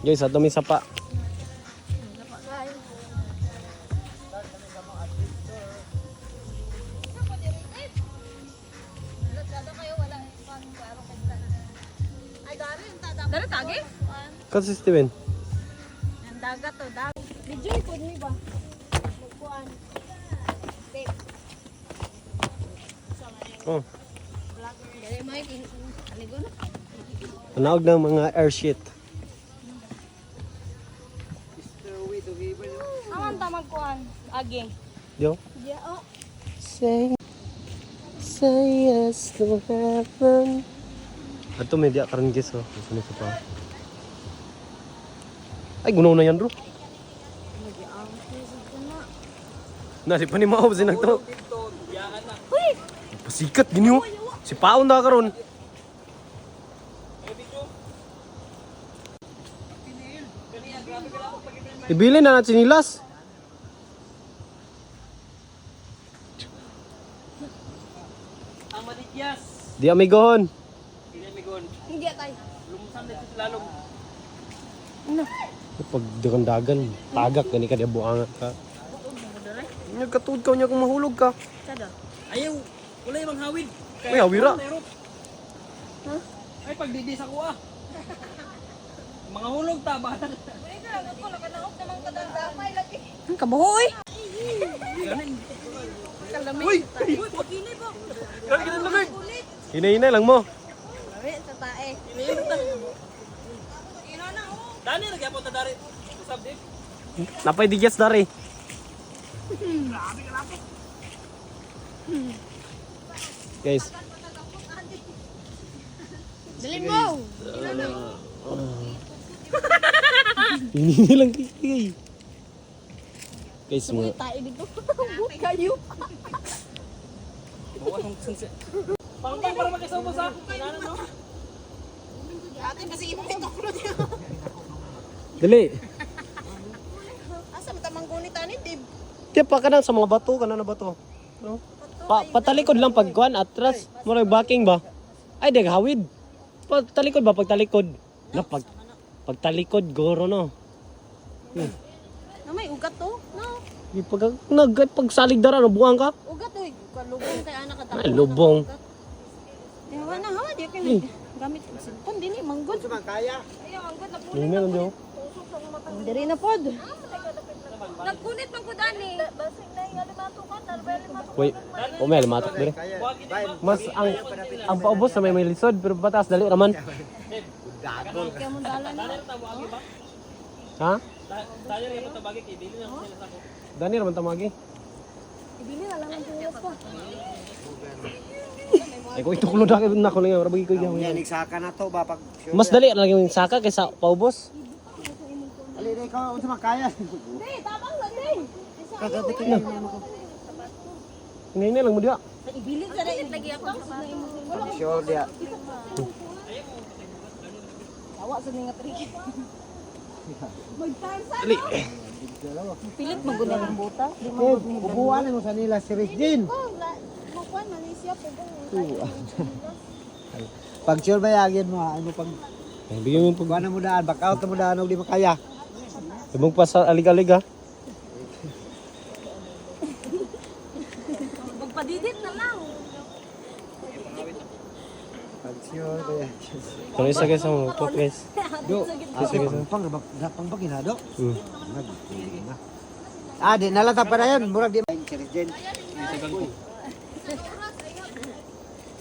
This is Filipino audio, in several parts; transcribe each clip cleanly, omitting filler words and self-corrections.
Guys, ato may sapa. Dari tagi? Kasi Steven. Ang dagat to, dagat. Video ipod mi ba? Bukuan. Oh. Dali mo ay aligo na. Tanaog ng mga airship. Aman ta magkuan. Agi. Yo. Yeah, oh. Say yes to heaven. Ato media karon guys oh. Sino sa pa? Ay gunaw na yan bro. Na di pa ni mao sinag to. Uy! Pasikat gini oh. Si paon na karon. Ibili na natin sinilas. Ang matigyas. Di amigohon. Hindi tayo. Lumsan dito sa lalong. Ano? Pag dagan tagak gani ka di buangat ka. Nya katud ka nya kung mahulog ka. Sada. Ayaw. Wala yung manghawid. May hawira. Ha? Ay pagdidi sa kuha. Mga hulog ta ba? Ang kabuhoy. Uy! Kaya ka lamig. Hinay-hinay lang mo. Lami sa tae. Dani nagyapon ta dari. Usab di. Napay digyas dari. Guys, Dali mo. hinay lang kay. Guys, mga Tae dito. Kayo. Bawa ng sunset. Pangpang para makisama sa inanan no. Atin kasi imo ito ko niya. dali. Asa matamang gunit ani dib. Tiya pa kana sa mga bato, kana na bato. No? Patalikod lang pagkuan atras, murag backing ba? Ay dag hawid. Pagtalikod ba pagtalikod? Na pagtalikod goro no. Na may ugat to. No. Pagsalig dara no buang ka. Ugat oy. Kalubong kay anak ka. Ay lubong. Hawa na hawa di kay gamit og cellphone dinhi manggod. Kaya. Ayaw manggod na Hindi meron diyo. Diri na pod. Nagkunit man ko dani. Basig na yung alimato ka, tarbay alimato. Wait, may matok dire. Mas ang paubos na may lisod pero batas dali raman. Kaya mo dala na. Ha? Tayo rin yung tabagi kay dili na sila sa ko. Dani raman tamagi. Ibili na lang ang tuyas ko. Ay ko itukulo na ko lang rabagi ko gaw. Yan, nagsaka na to ba pag sure. Mas dali lang yung saka kaysa paubos. Ali na ikaw, unsa makaya? Hindi, tabang lang din. Kagatikin na mo ko. Hinay lang mo diya. Ibili sa rin lagi ako. Pag sure dia. Tawa sa mga triki. Magtarsa. Dali. Pilit maguna ng buta. Di Eh, ubuan mo sa nila si Rizjin. Makuan manisya po. Pag sure ba yagin mo ha, ano pag Ay, bigyan mo yung pag... buwan mo daan, back out mo daan og di makaya. Ibang pa sa alig-alig ha. Magpadidit na lang. Pag sure ba yagin. Kung isa kayo sa mga pop guys. Do, Sige, sige. pang baginado. Hmm. Ah, di nalata pa na yun. Murag di si Rizjin.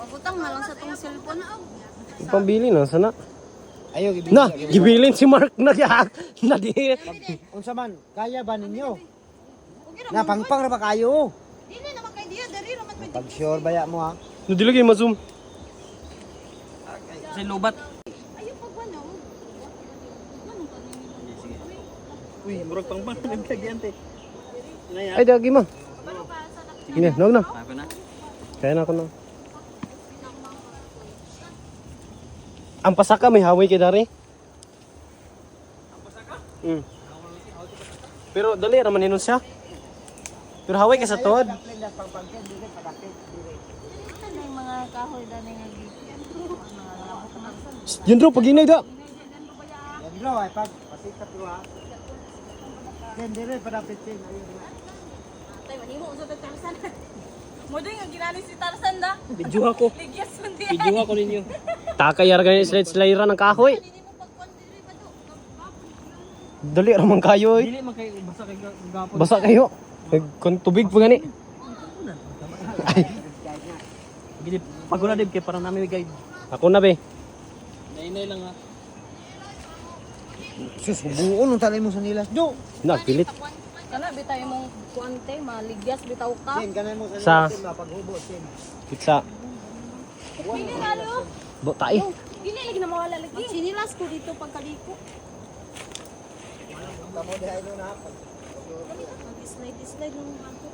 Pagutang na lang sa tong cellphone. Yung pambili na, sana. Ayo gibili. Na, gibilin si Mark na kaya. Na di. Unsa man, kaya ba ninyo? Na pangpang ra ba kayo? Dili naman kay diya dari naman may Pag sure ba ya mo ha? Nadili kayo ma-zoom. Kasi lubat. ayo pagwanaw. Uy, murag pangpang nagkagyante. Inaya. Ay, dagi ma. Ini, nawag na. Ako na. Kaya na ako na. Ang pasaka may haway kay dari. Ang pasaka? Pero dali raman hinon siya. Pero haway kay sa tuod. Ano yung mga kahoy dani nga Yun bro, pag inay da. Bro, ay pag pasikat ko ha. Then dire padapit din ayun. Tay, manimo usap ang Tarzan. Mo din ang ginani si Tarzan da. Video ako. Ligyas man di. Video ako ninyo. Takayar ganyan slide ng kahoy. Hindi mo pagkuan diri pa do. Dali ramang kayo eh. Dili man kay basa kay gapon. Basa kayo. Kung tubig pa gani. Gini pagula dib kay para namin guide. Ako na be. Nainay lang ha. Sus, buon ang talay mo sa nilas. Jo. Na pilit. Kana bitay mong kuante maligyas bitaw ka. Sin kanay mo Sa- sa nilas mapaghubo sin. Pizza. Dili lalo. Bo tay. Dili lagi na mawala lagi. Sinilas ko dito pagkaliko. Tamo di ay no na. Slide nung bangko.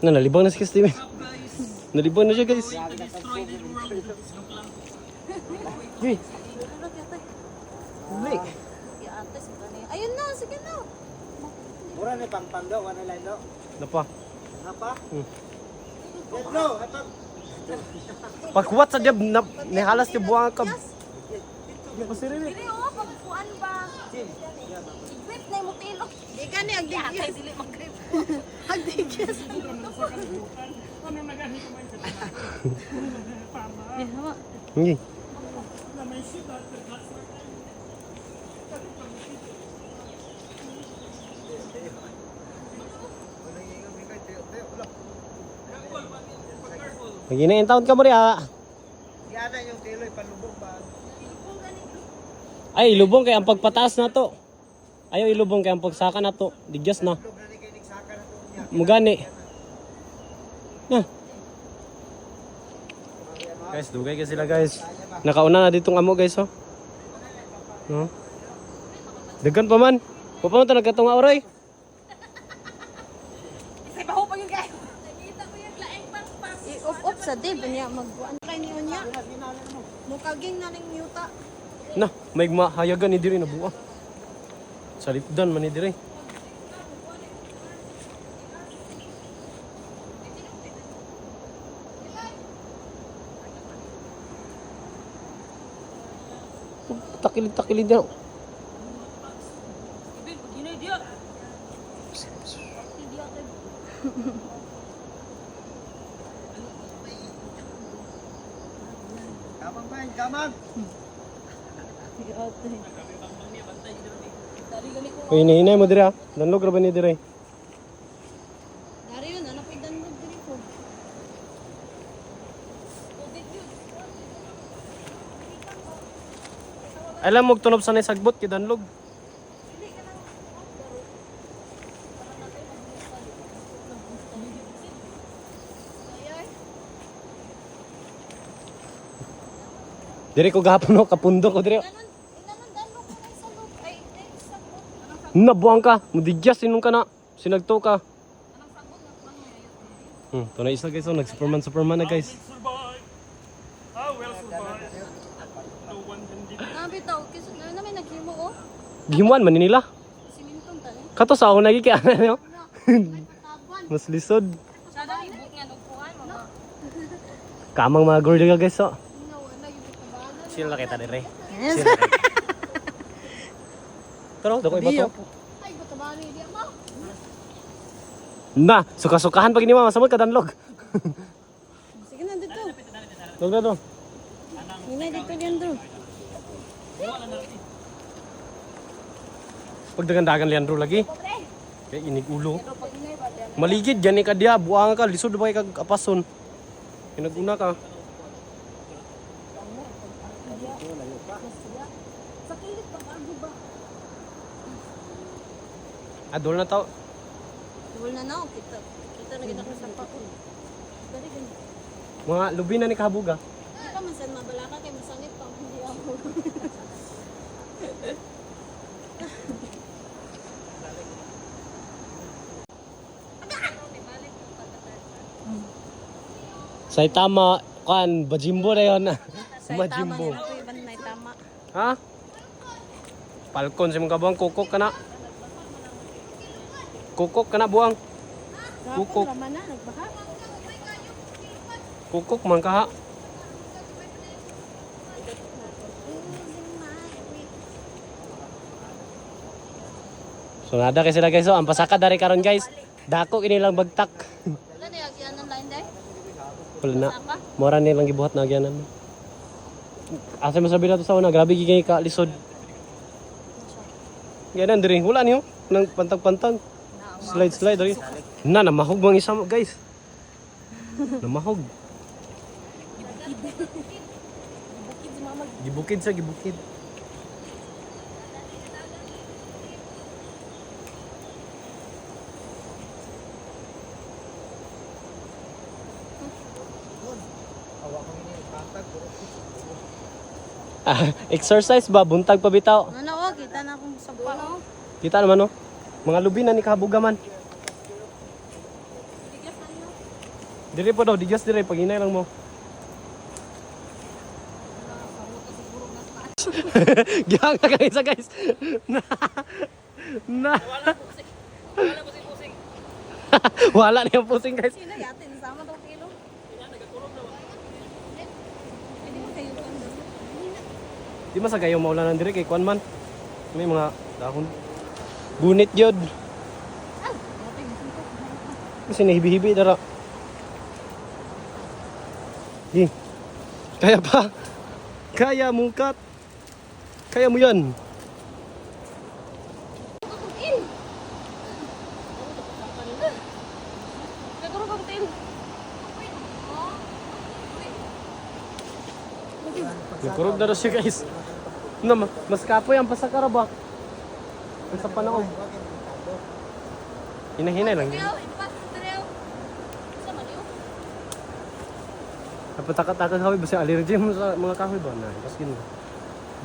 Na nalibang na si Steven. Nalibang na siya guys. Uy. Uy. Si ate si kani. Ayun na, sige na. Mura ni pang daw wala lay no. Napa. Napa? Hmm. Yes, bro, ay pag Pagkuwat sa diab na nihalas ti buang ka. Dili oh, pagkuan ba? Grip na mo tilo. Di ka ni agdigyas. Dili mag-grip. Agdigyas. Hindi. Maginain taon ka mo rin ah. yada yung tiloy palubog ba. Ay, ilubong kay ang pagpataas na to. Ayaw ilubong kay ang pagsaka na to. Digyas na. Log na ni kay nigsaka na to niya. Mugani. Na. Guys, dugay ka sila guys. Nakauna na ditong amo guys oh. No? Dagan pa man. Paano ta nagkatunga oray? Kasi baho pa yung guys. Nakita ko yung laing pang. I-off sa dib niya magkuan kay niyo niya. Mukaging na ning yuta. Na, may mahayagan ni diri na buwa. Sa lipdan man ni diri. Takilid daw. Kamang ba, kamang. Uy, hinahinay mo diri ah. Danlog ra ba ni diri? Dari yun, ano pidan mo diri ko. Alam mo tunob sa sagbot kay danlog. Diri ko gahapon no, kapundo ko diri. Inanundan mo ko sa loob. Ay, sa loob. Nabuang ka, mudigyas sinong ka na. Sinagto ka. Tunay isa guys, oh, nag-Superman na guys. Nabitaw, kasi na may naghimo oh. Gimuan man ni nila. Simintong tani. Kato sa ako nagiki ano nyo. Mas lisod. Sa dali ibut nga nagkuhan mo. Kamang mga girl ka guys, oh. Wala yung kabalan. Sino lang kita dire? Yes. Pero dako iba to. Ay, batabali di mo. Na, suka-sukahan pag ni mama samot ka danlog. Sige na dito. Dog na to. Hinay dito Leandro. Pag dagan-dagan Leandro lagi. Kaya inig ulo. Maligid gani ka dia, buang ka lisod ba kay kag apason. Pinaguna ka. Sa kilit pa bago ba? Adol na tao. Wala na kita. Kita na kita sa pako. Dari gan. Mga lubi na ni kahabuga. Di pa man sad mabalaka kay masangit pa hindi ako. Saitama kan bajimbo na yon. Majimbo. Majimbo. Ito iban na tama. Ha? Palkon si mga buang kukok ka na. Kukok ka na buang. Kukok. Raman na nagbaha. Kukok man ka ha. So nada kay sila guys. So ang pasaka dari karon guys. Dako inilang bagtak. Wala na yung yan ang line day. Wala na. Mura nilang gibuhat na agyanan. Asa mo sabi na to sa una, grabe gigay ka lisod. Ganyan diri, wala niyo nang pantag-pantag. Slide diri. Na namahog bang isa mo guys. Namahog. Gibukid sa gibukid. Exercise ba? Buntag pa bitaw. Ano o, kita na akong sapa no. Kita naman no. Mga lubi na ni kabugaman. Diri po daw, digas diri pag hinay lang mo. Gihang ka guys, guys. Na. Wala na yung pusing guys. Sino yatin sama daw kilo. Di masagayo maulanan diri kay kuan man. May mga dahon. Gunit jud. Kasi nahibi-hibi dara. Di. Kaya pa. Kaya mo kat. Kaya mo yan. Nagkurog na daw siya guys. No, mas kapoy ang pasakara ba? Ang sa panahon. Hinahinay lang yun. Napataka-taka kahoy ba siya allergy mo sa mga kahoy ba? Na, kasi yun.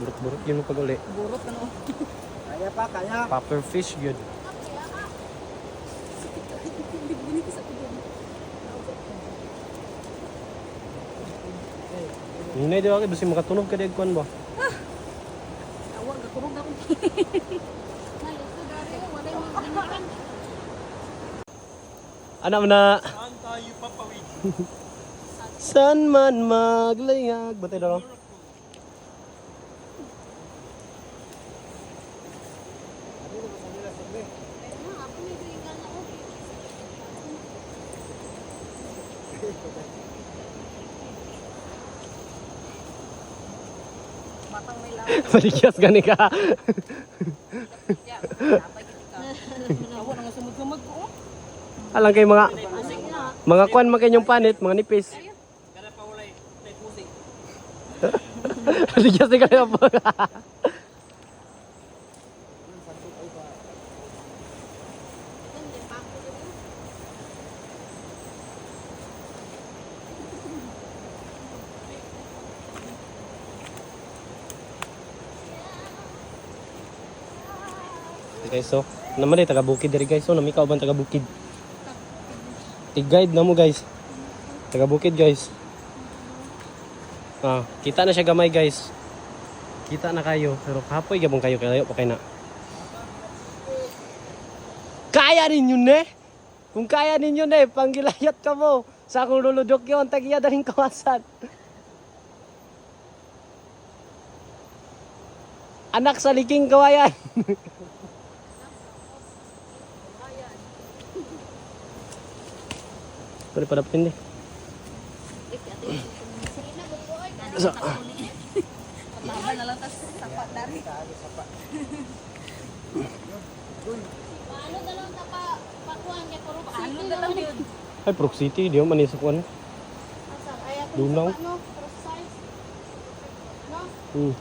Burot-burot yun pag uli. Burot ano. Kaya pa, kaya. Puffer fish good. Hinay di ba kayo? Basta makatunog ka di kuan ba? Tawa gakurog ako. Anak mo na. San man maglayag. Batay daw. Matang may lawa. Maligyas gani ka. Tawa nang sumud-sumud ko. Alang kay mga kuan man kanyong panit, mga nipis. Kada pa walay tay pusing. Maligyas ni kayo po. Guys, so naman taga bukid diri guys. So namikaw ban taga bukid. I-guide na mo guys. Taga bukid guys. Kita na siya gamay guys. Kita na kayo pero kapoy gabong kayo kayo pa kay na. Kaya ninyo ne? Kung kaya ninyo ne, panggilayat ka mo. Sa akong luludok yun, tagiya daling kawasan. Anak sa liking kawayan. Pwede pa dapat hindi. So, Pataba na lang tas sapat dari. Paano dalang tapa pakuan kay puro paano dalang yun. ay proximity, di mo manisok ano. Dunaw. No, size. No,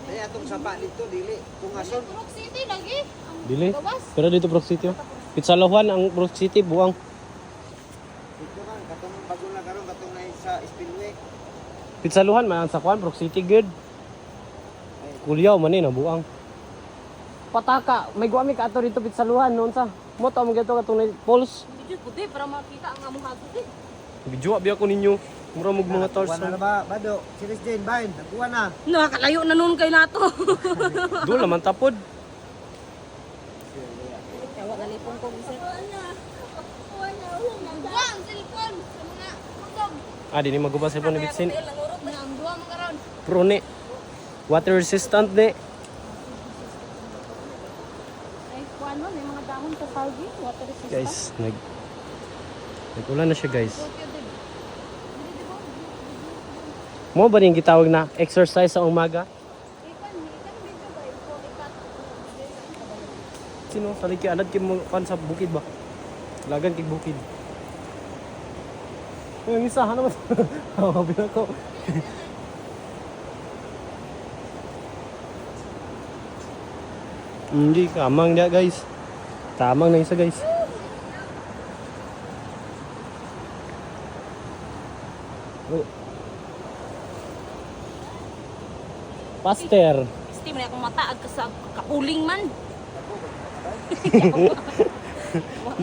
Kaya itong sapa dito, dili. Tungason. Purok City lagi. Ang Dili. gawas. Pero dito proximity oh. Pitzalawan ang proximity buang. Dito kan, katong bago na karon katong na sa Spillway. Pitsaluhan man ang sakwan proximity good. Kulyaw man na buang. Pataka, may guami ka ato dito pitsaluhan noon sa. Mo ta mo gato katong pulse. Video puti para makita ang among hagod eh. Bidyo abi ako ninyo. Mura mo mga tors. Kuha na ba, Bado? Siris Jane, Bain, nagkuha na. Nakakalayo na nun kay nato. Dul naman tapod. Tawa galipon ko bisir. Ang cellphone sa mga magdog. Di ni magubas sa ni Bitsin. Ang duwa mo karon. Prone. Water resistant ni. Ay, kuan ano, may mga dahon sa salvi, water resistant. Guys, nag-ulan na siya guys. Mo ba yung gitawag na exercise sa umaga? Sino? Salig kay alad kay mo kan sa bukid ba? Lagan kay bukid. Yung isa, ano ba? Oo, bilang ko. Hindi, kamang niya guys. Tamang na isa guys. Oh. Pastor. Steam na akong mata ag sa kapuling man.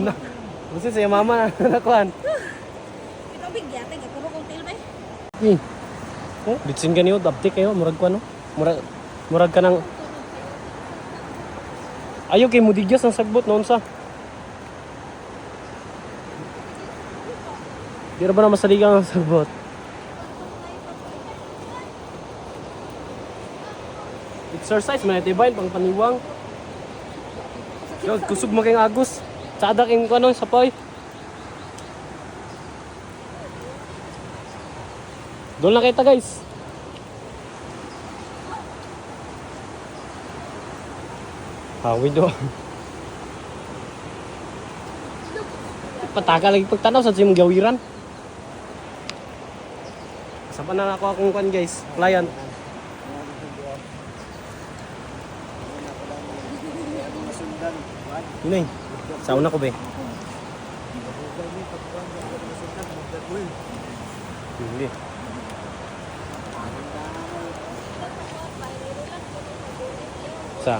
Na. Kasi sa mama na nakuan. Ito bigyate ga puro kong tilbay. Oh, bitsin ka niyo, update kayo, murag ko ano? Murag ka ng... Ayaw kay mudigyas ng sagbot noon sa. Di ba na masaligang ang sagbot? Exercise, manitibay, pang paniwang. Yo, kusog mo kayong agos. Tsada kayong ano, sapay. Doon lang kita guys. Hawid do. Pataka lagi pagtanaw sa simong gawiran. Sapa na ako akong kwan guys, client. Yun sauna ko be. Hindi. Sa?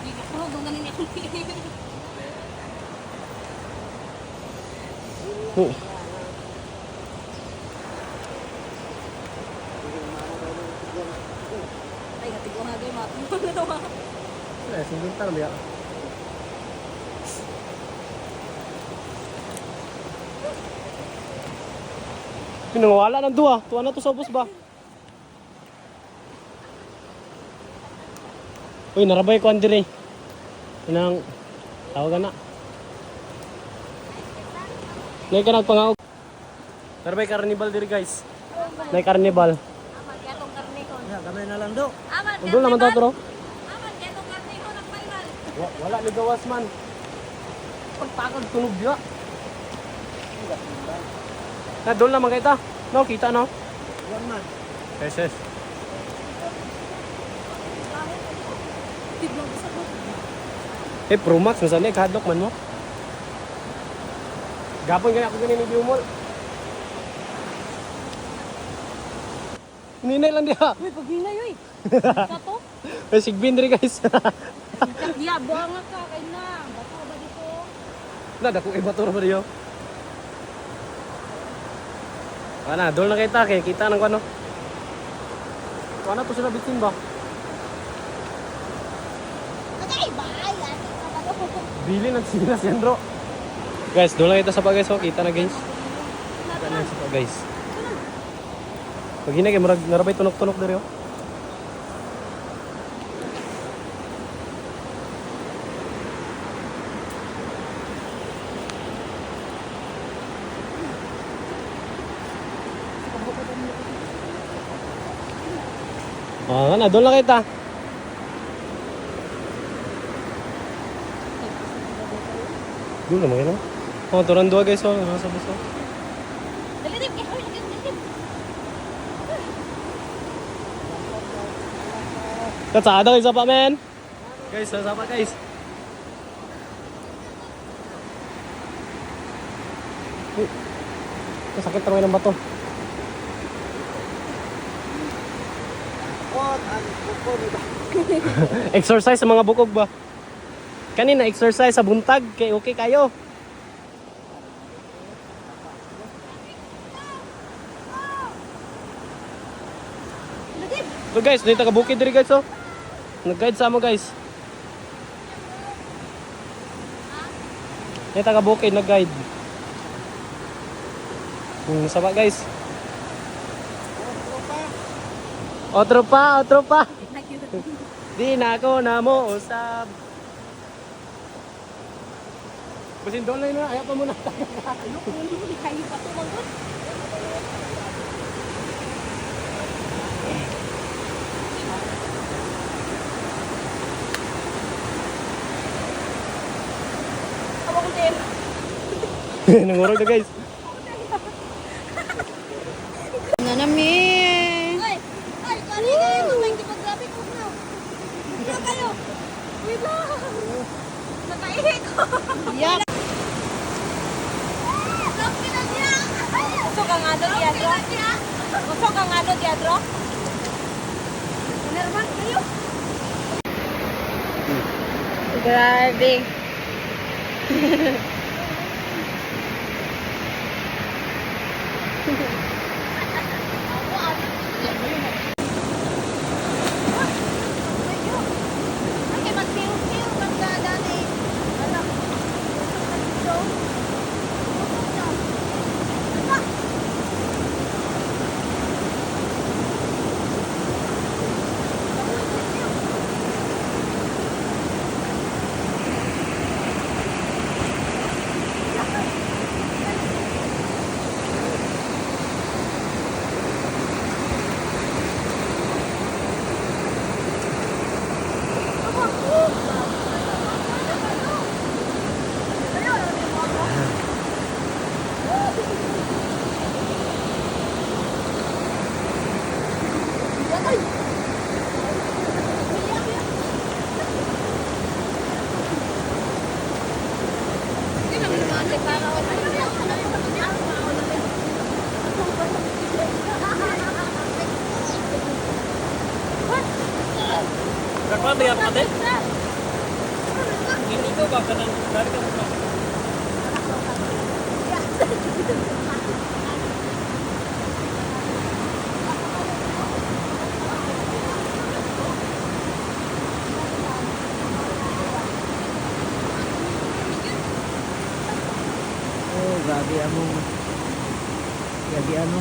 Hindi puro dong ganin akong Ay, gatigo nga gay mat. Eh, singin ta na Pinangawala ng duwa. Tuwa na to sa ubos ba? Uy, narabay ko andire. Inang tawagan na. Nay ka nagpangaog. Narabay carnival diri guys. Nay carnival. Aman gatong karne ko. Ya, gamay na lang do. Aman Doon naman to, bro. Aman gatong karne ko ng viral. Wala ni gawas man. Pagpagod tunog dia. Na doon naman kita. No, kita no. One man. Yes, yes. Eh, Pro Max, masana kadlok man mo. Gapon kaya ako ganin ni Biumol. Ninay lang dia. Uy, paghinay uy. Sa to? Eh, sigbin diri guys. Ya, buang ka kay na. Bato ba dito? Na, dako iba to ba diyo? Ana, doon na kita kay kita nang ano. Ano to sila bitin ba? Okay, bye. Bili ng sinas yan, bro. Guys, doon lang kita sa pa guys, oh. Kita na guys. Kita na sa pa guys. Pag hinay kay marag narabay tunok-tunok diri oh. Ah, na doon lang kita. Doon naman yun, oh. Oh, turun dua guys, oh. Nasa bus, oh. Dali dip, hoy, dali. Katsada kayo sa pa, men. Guys, sa pa, guys. Sakit naman ng bato. What ang kuko ni ba? Exercise sa mga bukog ba? Kanina, exercise sa buntag. Kay okay kayo. So guys, dito ka bukid diri guys, oh. Nag-guide sa mo guys. Dito ka bukid, nag-guide. Sama guys. O tropa, o tropa. Di na ako na mo usab. Basin doon na, ayaw pa muna. Kayo pa to mangod. Ako ko din. Nangurog na guys. Na namin. Ay, kani kayo may grabe ko na. Ano kayo? Wait lang. Nakaihi ko. Yak. Sabi na siya. Gusto ka nga doon, Diadro? Gusto ka nga doon, Diadro? Nerman kayo. Grabe. Ay, mag-feel lang ka dati. Alam. Berapa biar mati? Ini tuh bakalan dari kamu. Oh, grabe ano. Grabe ano.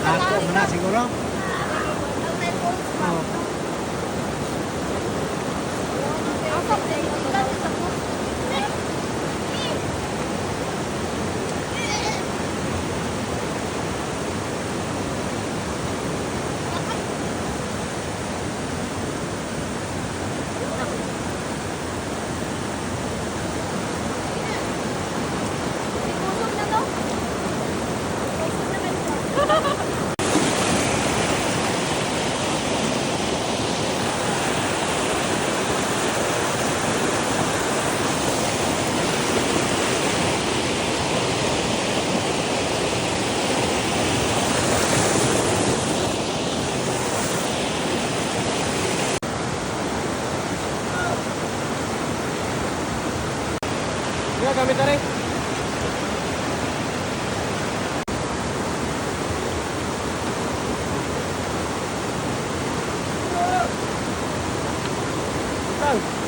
Ako muna siguro. Oh. Yo, gamit na rin. Bang.